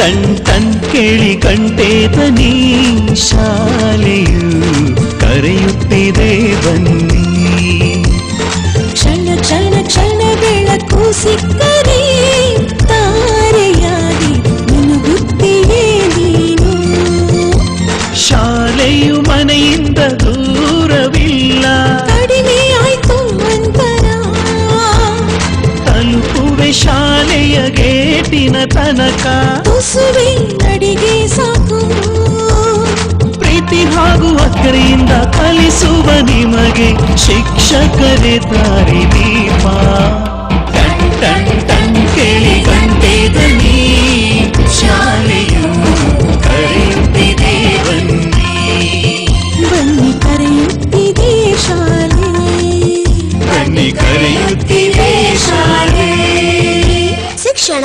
Ton ton ಕೇಳಿ ಗಂಟೆ ಧ್ವನಿ ಶಾಲೆಯು ಕರೆಯುತ್ತಿದೆ ಬನ್ನಿ. ಕ್ಷಣ ಕ್ಷಣ ಕ್ಷಣ ಬೆಳಕು ಸಿಕ್ಕರೆ ತಾರೆಯಾಗಿ ಮುನುಗುತ್ತಿಯೇ ನೀನು. ಶಾಲೆಯು ಮನೆಯಿಂದ ದೂರವಿಲ್ಲ, ಕಡಿಮೆ ಆಯ್ತು ಅಂತರ. ತಲುಪುವೆ ಶಾಲೆಯ ಗೇಟಿನ ತನಕ, ತುಸುವೆ ನಡಿಗೆ ಸಾಕು. ಪ್ರೀತಿ ಹಾಗೂ ಅಕ್ಕರೆಯಿಂದ ಕಲಿಸುವ ನಿಮಗೆ ಶಿಕ್ಷಕರೇ ದಾರಿ ದೀಪ. ಟನ್ ಟನ್ ಟನ್ ಕೇಳಿ ಗಂಟೆ ಧ್ವನಿ ಶಾಲೆಯು ಕರೆಯುತ್ತಿದೆ ಬನ್ನಿ. ಬನ್ನಿ ಕರೆಯುತ್ತಿದೆ ಶಾಲೆ, ಬನ್ನಿ ಕರೆಯುತ್ತಿದೆ ಶಾಲೆ. ಶಿಕ್ಷಣ